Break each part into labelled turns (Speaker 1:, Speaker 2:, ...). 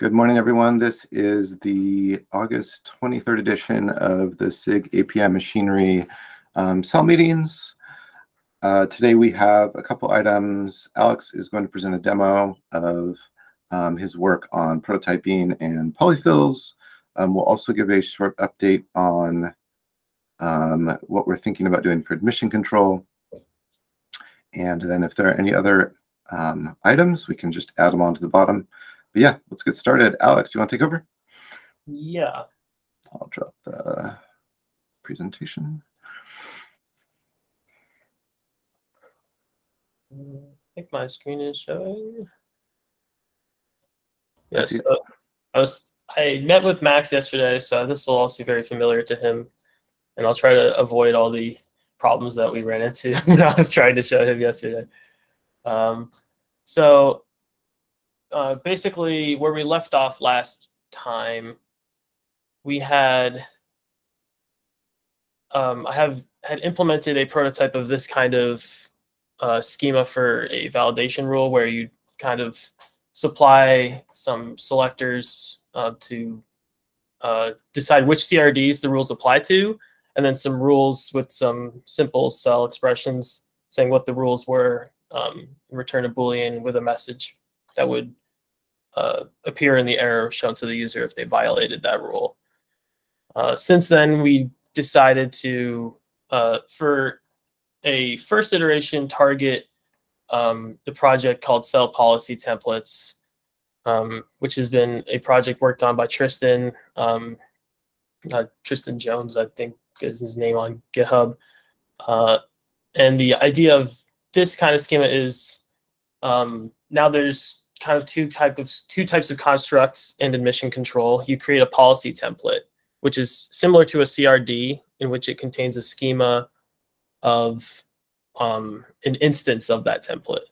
Speaker 1: Good morning, everyone. This is the August 23rd edition of the SIG API Machinery CEL meetings. Today we have a couple items. Alex is going to present a demo of his work on prototyping and polyfills. We'll also give a short update on what we're thinking about doing for admission control. And then if there are any other items, we can just add them onto the bottom. But yeah, let's get started. Alex, you want to take over?
Speaker 2: Yeah.
Speaker 1: I'll drop the presentation.
Speaker 2: I think my screen is showing. Yes. I met with Max yesterday, so this will also be very familiar to him, and I'll try to avoid all the problems that we ran into when I was trying to show him yesterday. Basically, where we left off last time, we had I had implemented a prototype of this kind of schema for a validation rule, where you kind of supply some selectors to decide which CRDs the rules apply to, and then some rules with some simple CEL expressions saying what the rules were, return a Boolean with a message that would appear in the error shown to the user if they violated that rule. Since then, we decided to, for a first iteration, target the project called CEL Policy Templates, which has been a project worked on by Tristan, Tristan Jones, I think is his name on GitHub. And the idea of this kind of schema is now there's kind of two types of constructs in admission control. You create a policy template, which is similar to a CRD, in which it contains a schema of an instance of that template.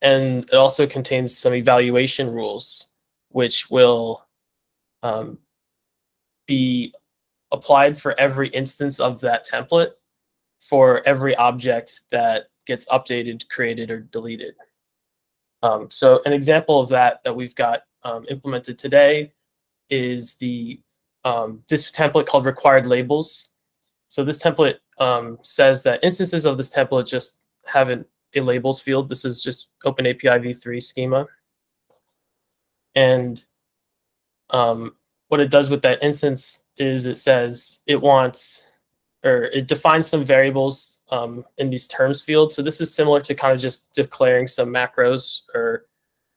Speaker 2: And it also contains some evaluation rules, which will be applied for every instance of that template for every object that gets updated, created, or deleted. So an example of that we've got implemented today is this template called required labels. So this template says that instances of this template just have a labels field. This is just OpenAPI v3 schema. And what it does with that instance is it says it defines some variables in these terms fields. So this is similar to kind of just declaring some macros or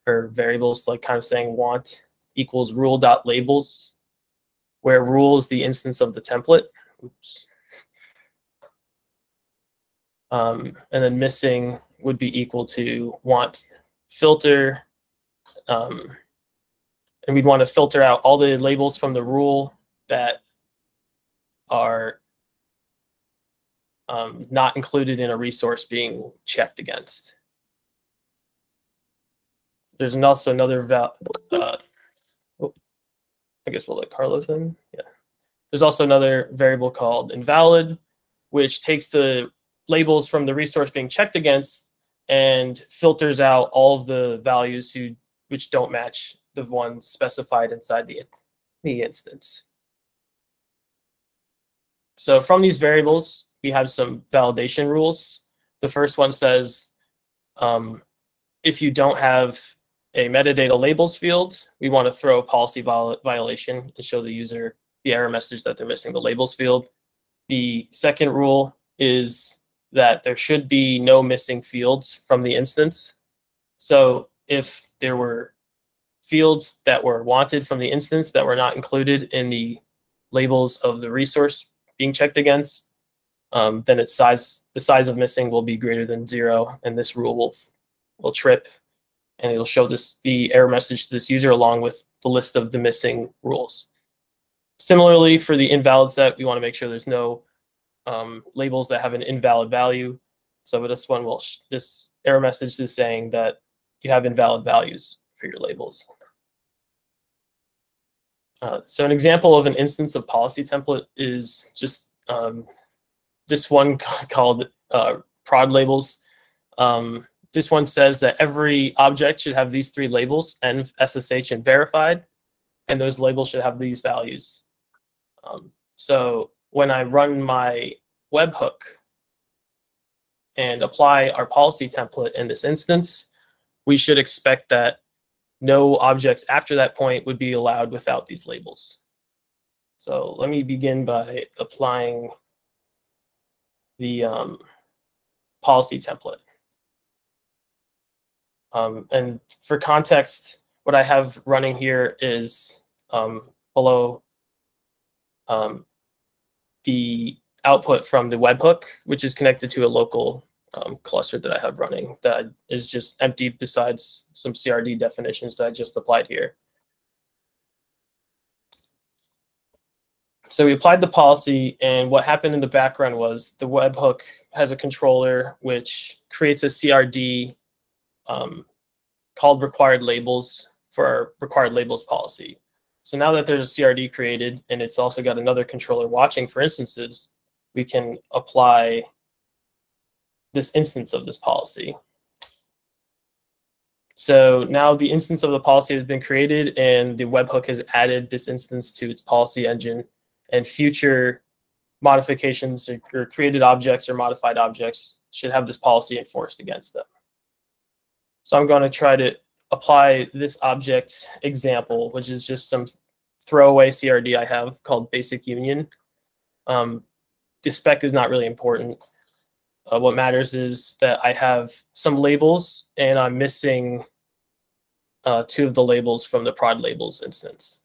Speaker 2: variables, like kind of saying want equals rule.labels, where rule is the instance of the template. Oops. And then missing would be equal to want filter. And we'd want to filter out all the labels from the rule that are not included in a resource being checked against. There's also another I guess we'll let Carlos in. Yeah. There's also another variable called invalid, which takes the labels from the resource being checked against and filters out all of the values which don't match the ones specified inside the instance. So from these variables, we have some validation rules. The first one says, if you don't have a metadata labels field, we want to throw a policy violation and show the user the error message that they're missing the labels field. The second rule is that there should be no missing fields from the instance. So if there were fields that were wanted from the instance that were not included in the labels of the resource being checked against, then the size of missing will be greater than 0, and this rule will trip, and it'll show the error message to this user along with the list of the missing rules. Similarly, for the invalid set, we want to make sure there's no labels that have an invalid value. So this one this error message is saying that you have invalid values for your labels. So an example of an instance of policy template is just this one called prod labels. this one says that every object should have these 3 labels, env, SSH, and verified, and those labels should have these values. So when I run my webhook and apply our policy template in this instance, we should expect that no objects after that point would be allowed without these labels. So let me begin by applying the policy template. And for context, what I have running here is below the output from the webhook, which is connected to a local cluster that I have running that is just empty besides some CRD definitions that I just applied here. So we applied the policy, and what happened in the background was the webhook has a controller which creates a CRD called required labels for our required labels policy. So now that there's a CRD created and it's also got another controller watching for instances, we can apply this instance of this policy. So now the instance of the policy has been created, and the webhook has added this instance to its policy engine, and future modifications or created objects or modified objects should have this policy enforced against them. So I'm going to try to apply this object example, which is just some throwaway CRD I have called basic union. The spec is not really important. What matters is that I have some labels, and I'm missing 2 of the labels from the prod labels instance.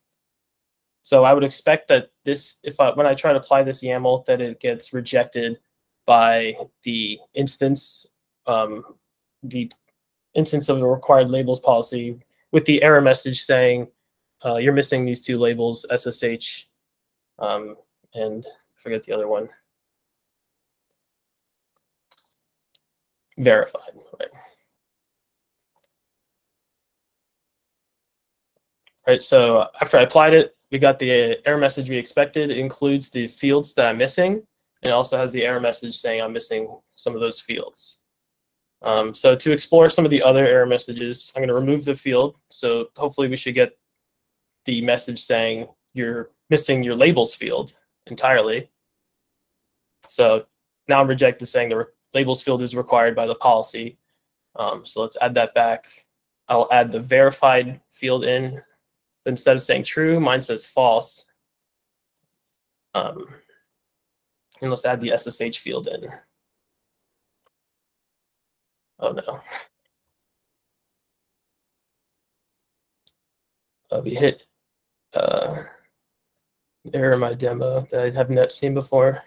Speaker 2: So I would expect that this, when I try to apply this YAML, that it gets rejected by the instance, the instance of the required labels policy, with the error message saying you're missing these 2 labels, SSH, and I forget the other one, verified, right? Right, so after I applied it, we got the error message we expected. It includes the fields that I'm missing, and it also has the error message saying I'm missing some of those fields. So to explore some of the other error messages, I'm going to remove the field. So hopefully we should get the message saying you're missing your labels field entirely. So now I'm rejected saying the labels field is required by the policy. So let's add that back. I'll add the verified field in. Instead of saying true, mine says false. And let's add the SSH field in. Oh no. We hit error in my demo that I have not seen before.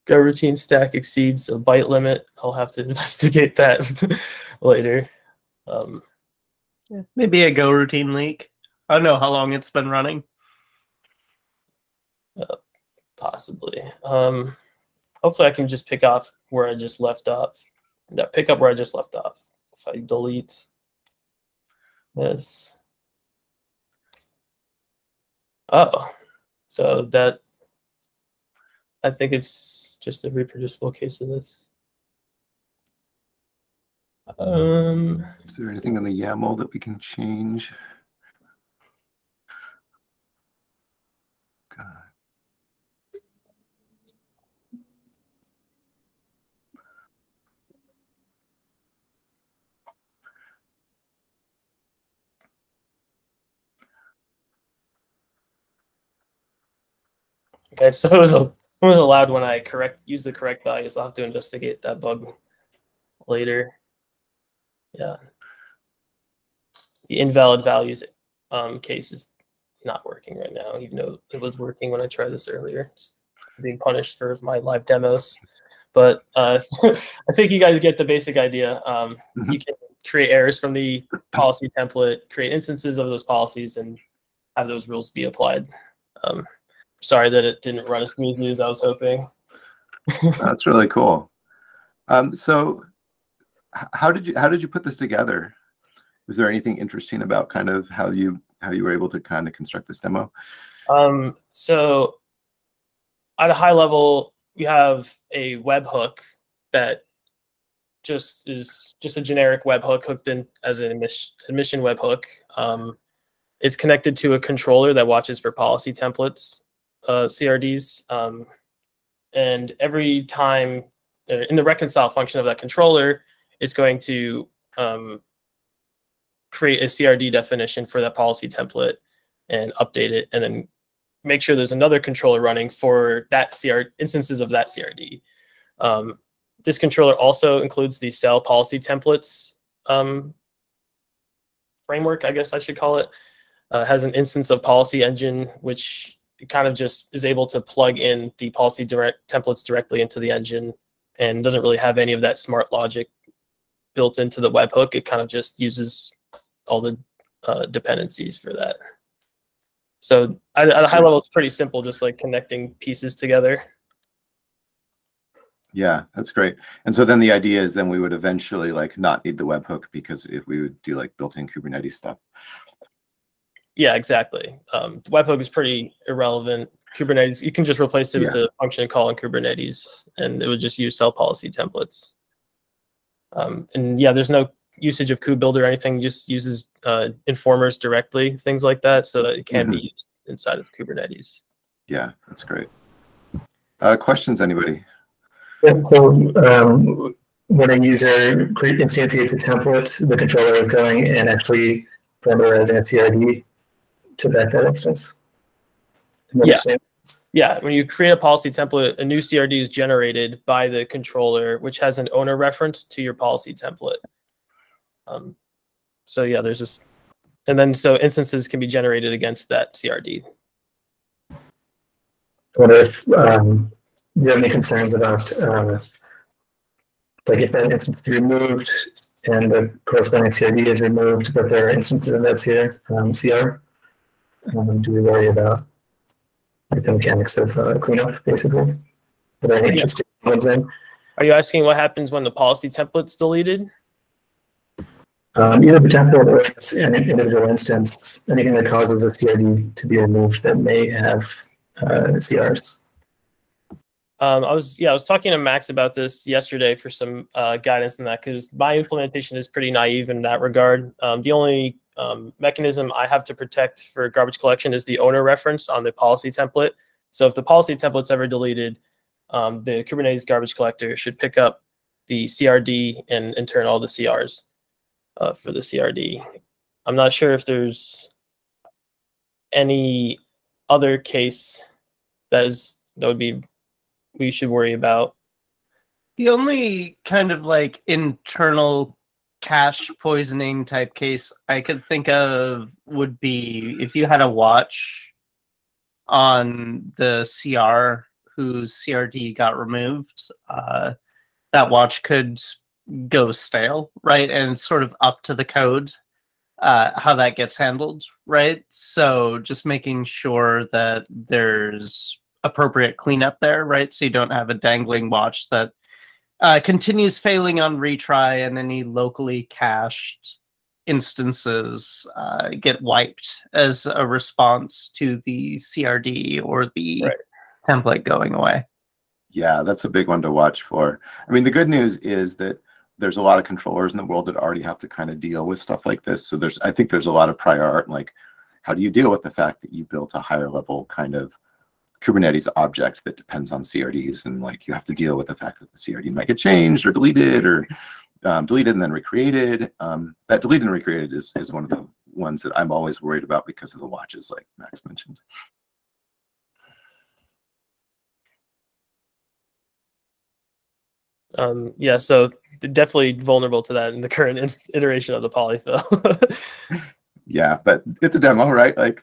Speaker 2: Go routine stack exceeds a byte limit. I'll have to investigate that later.
Speaker 3: Maybe a go routine leak. I don't know how long it's been running.
Speaker 2: Possibly. Hopefully I can just pick off where I just left off. Pick up where I just left off. If I delete this. Oh, so that, I think it's just a reproducible case of this.
Speaker 1: Is there anything in the YAML that we can change? God.
Speaker 2: Okay, so it was allowed when I use the correct values. I'll have to investigate that bug later. Yeah. The invalid values case is not working right now, even though it was working when I tried this earlier. It's being punished for my live demos. But I think you guys get the basic idea. You can create errors from the policy template, create instances of those policies, and have those rules be applied. Sorry that it didn't run as smoothly as I was hoping.
Speaker 1: That's really cool. So how did you put this together? Was there anything interesting about kind of how you were able to kind of construct this demo?
Speaker 2: So at a high level, we have a webhook that is just a generic webhook hooked in as an admission webhook. It's connected to a controller that watches for policy templates, CRDs, and every time in the reconcile function of that controller, it's going to create a CRD definition for that policy template and update it, and then make sure there's another controller running for that instances of that CRD. This controller also includes the CEL policy templates framework, I guess I should call it. Has an instance of policy engine, which kind of just is able to plug in the policy templates directly into the engine, and doesn't really have any of that smart logic built into the webhook. It kind of just uses all the dependencies for that. So at a high level, it's pretty simple, just like connecting pieces together.
Speaker 1: Yeah, that's great. And so then the idea is then we would eventually like not need the webhook, because if we would do like built-in Kubernetes stuff.
Speaker 2: Yeah, exactly. The webhook is pretty irrelevant. Kubernetes, you can just replace it with a function call in Kubernetes, and it would just use CEL policy templates. And yeah, there's no usage of KubeBuilder or anything. It just uses informers directly, things like that, so that it can be used inside of Kubernetes.
Speaker 1: Yeah, that's great. Questions, anybody?
Speaker 4: Yeah, so when a user instantiates a template, the controller is going and actually parameterizing a CRD to that instance.
Speaker 2: Yeah, when you create a policy template, a new CRD is generated by the controller, which has an owner reference to your policy template. So yeah, there's this, and then so instances can be generated against that CRD.
Speaker 4: I wonder if you have any concerns about like if that instance is removed and the corresponding CRD is removed, but there are instances in that CR. Do we worry about like the mechanics of cleanup, basically? Are there any interesting ones in?
Speaker 2: Are you asking what happens when the policy template's deleted?
Speaker 4: Either the template or an individual instance, anything that causes a CRD to be removed that may have CRs.
Speaker 2: I was talking to Max about this yesterday for some guidance in that, because my implementation is pretty naive in that regard. The only mechanism I have to protect for garbage collection is the owner reference on the policy template. So if the policy template's ever deleted, the Kubernetes garbage collector should pick up the CRD and in turn all the CRs for the CRD. I'm not sure if there's any other case that would be we should worry about.
Speaker 3: The only kind of like internal cache poisoning type case I could think of would be if you had a watch on the CR whose CRD got removed. That watch could go stale, right? And it's sort of up to the code how that gets handled, right? So just making sure that there's appropriate cleanup there, right? So you don't have a dangling watch that continues failing on retry, and any locally cached instances get wiped as a response to the CRD or the template going away.
Speaker 1: Yeah, that's a big one to watch for. I mean, the good news is that there's a lot of controllers in the world that already have to kind of deal with stuff like this. So I think there's a lot of prior art, like how do you deal with the fact that you built a higher level kind of Kubernetes object that depends on CRDs, and like you have to deal with the fact that the CRD might get changed or deleted, or deleted and then recreated. That deleted and recreated is one of the ones that I'm always worried about because of the watches, like Max mentioned.
Speaker 2: Yeah, so definitely vulnerable to that in the current iteration of the polyfill.
Speaker 1: Yeah, but it's a demo, right? Like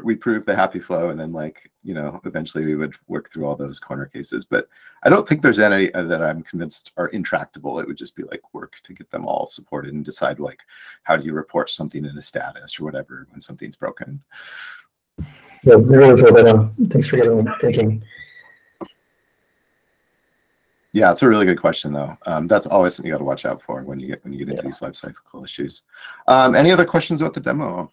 Speaker 1: we proved the happy flow, and then like, you know, eventually we would work through all those corner cases. But I don't think there's any that I'm convinced are intractable. It would just be like work to get them all supported and decide like how do you report something in a status or whatever when something's broken.
Speaker 4: Yeah, really cool. But thanks for getting me thinking.
Speaker 1: Yeah, it's a really good question, though. That's always something you got to watch out for when you get into these lifecycle issues. Any other questions about the demo?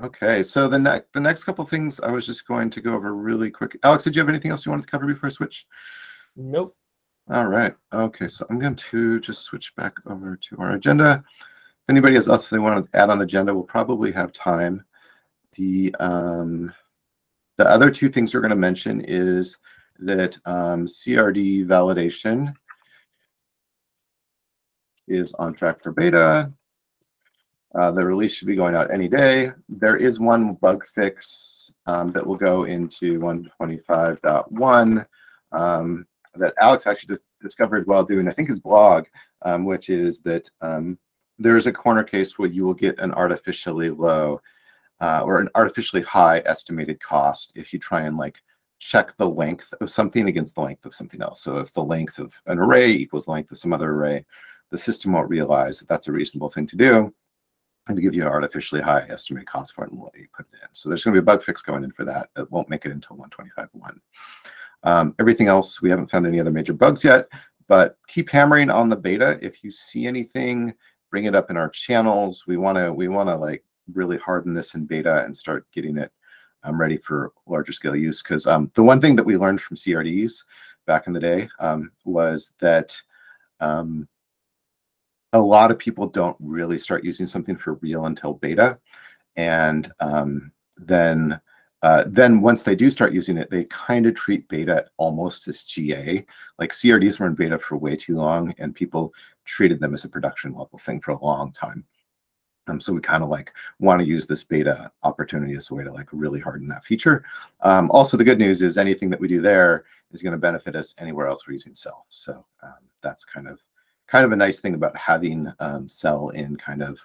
Speaker 1: Okay, so the next couple things I was just going to go over really quick. Alex, did you have anything else you wanted to cover before I switch?
Speaker 2: Nope.
Speaker 1: All right. Okay, so I'm going to just switch back over to our agenda. If anybody has else they want to add on the agenda, we'll probably have time. The other two things we're going to mention is that CRD validation is on track for beta. The release should be going out any day. There is one bug fix that will go into 125.1 that Alex actually discovered while doing, I think, his blog, which is that there is a corner case where you will get an artificially low or an artificially high estimated cost if you try and like check the length of something against the length of something else. So if the length of an array equals the length of some other array, the system won't realize that that's a reasonable thing to do and to give you an artificially high estimated cost for it and let you put it in. So there's going to be a bug fix going in for that. It won't make it until 125.1. Everything else, we haven't found any other major bugs yet, but keep hammering on the beta. If you see anything, bring it up in our channels. We want to like really harden this in beta and start getting it ready for larger scale use. Because the one thing that we learned from CRDs back in the day was that a lot of people don't really start using something for real until beta, and then once they do start using it, they kind of treat beta almost as GA. Like CRDs were in beta for way too long, and people treated them as a production level thing for a long time. So we kind of like want to use this beta opportunity as a way to like really harden that feature. Also, the good news is anything that we do there is going to benefit us anywhere else we're using CEL. So that's kind of a nice thing about having CEL in kind of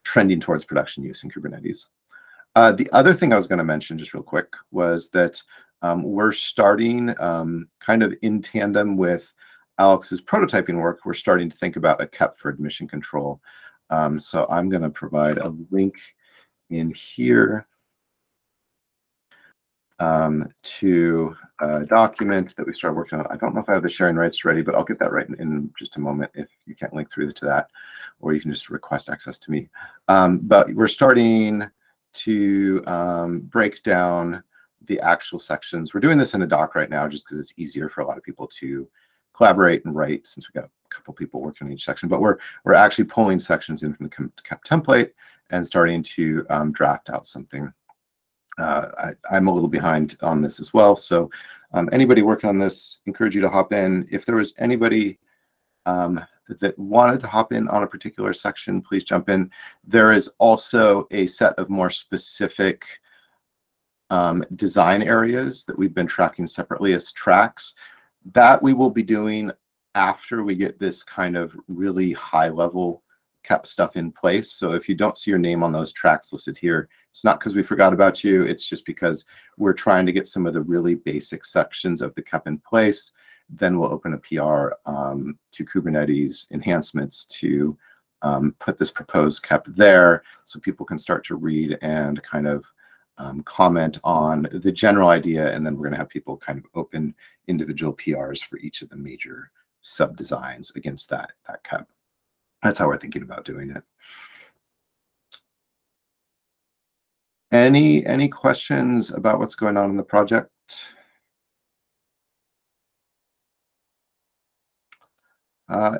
Speaker 1: trending towards production use in Kubernetes. The other thing I was going to mention just real quick was that we're starting kind of in tandem with Alex's prototyping work, we're starting to think about a KEP for admission control. So I'm going to provide a link in here to a document that we started working on. I don't know if I have the sharing rights ready, but I'll get that right in just a moment if you can't link through to that, or you can just request access to me. But we're starting to break down the actual sections. We're doing this in a doc right now just because it's easier for a lot of people to collaborate and write since we've got a couple people working on each section. But we're actually pulling sections in from the KEP template and starting to draft out something. I'm a little behind on this as well. So anybody working on this, encourage you to hop in. If there was anybody that wanted to hop in on a particular section, please jump in. There is also a set of more specific design areas that we've been tracking separately as tracks that we will be doing after we get this kind of really high level KEP stuff in place. So if you don't see your name on those tracks listed here, it's not because we forgot about you. It's just because we're trying to get some of the really basic sections of the KEP in place. Then we'll open a PR to Kubernetes enhancements to put this proposed KEP there so people can start to read and kind of comment on the general idea. And then we're going to have people kind of open individual PRs for each of the major sub-designs against that KEP. That's how we're thinking about doing it. Any questions about what's going on in the project?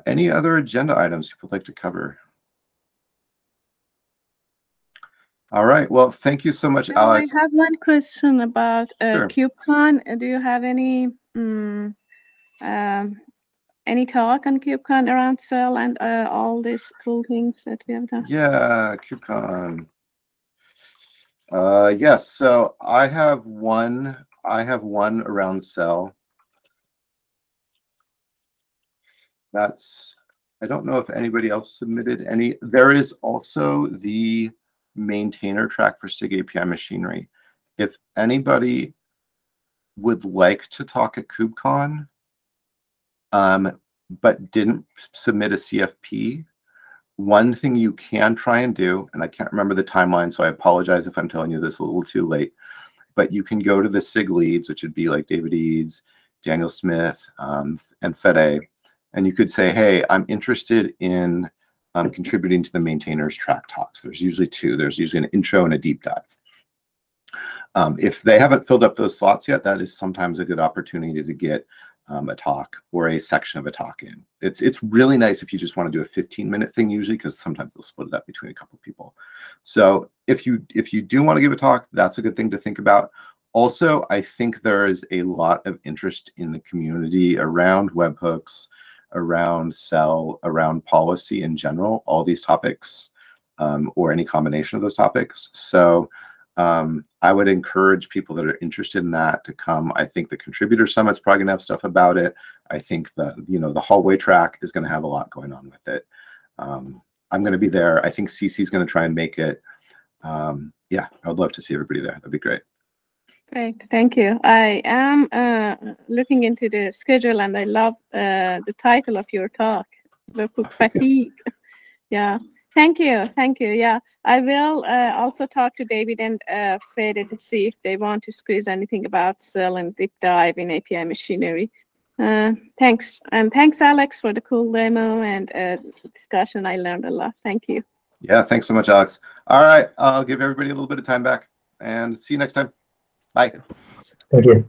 Speaker 1: Any other agenda items people would like to cover? All right. Well, thank you so much, Alex.
Speaker 5: I have one question about
Speaker 1: Sure.
Speaker 5: KubeCon. Do you have any talk on KubeCon around CEL and all these cool things that we have done?
Speaker 1: Yeah, KubeCon. Yes. So I have one around CEL. I don't know if anybody else submitted any. There is also the maintainer track for SIG API machinery. If anybody would like to talk at KubeCon, but didn't submit a CFP, one thing you can try and do, and I can't remember the timeline, so I apologize if I'm telling you this a little too late, but you can go to the SIG leads, which would be like David Eads, Daniel Smith, and Fede, and you could say, hey, I'm interested in contributing to the maintainers track talks. There's usually two. There's usually an intro and a deep dive. If they haven't filled up those slots yet, that is sometimes a good opportunity to get a talk or a section of a talk in. It's really nice if you just want to do a 15-minute thing usually, because sometimes they'll split it up between a couple of people. So if you do want to give a talk, that's a good thing to think about. Also, I think there is a lot of interest in the community around webhooks, around CEL, around policy in general, all these topics, or any combination of those topics. So I would encourage people that are interested in that to come. I think the contributor summit's probably gonna have stuff about it. I think the hallway track is gonna have a lot going on with it. I'm gonna be there. I think CC's gonna try and make it. Yeah, I would love to see everybody there. That'd be great.
Speaker 5: Great, thank you. I am looking into the schedule, and I love the title of your talk, Webhook Fatigue. Yeah, thank you, thank you. Yeah, I will also talk to David and Fede to see if they want to squeeze anything about CEL and deep dive in API machinery. Thanks, and thanks, Alex, for the cool demo and discussion. I learned a lot. Thank you.
Speaker 1: Yeah, thanks so much, Alex. All right, I'll give everybody a little bit of time back, and see you next time. Bye.
Speaker 4: Thank you.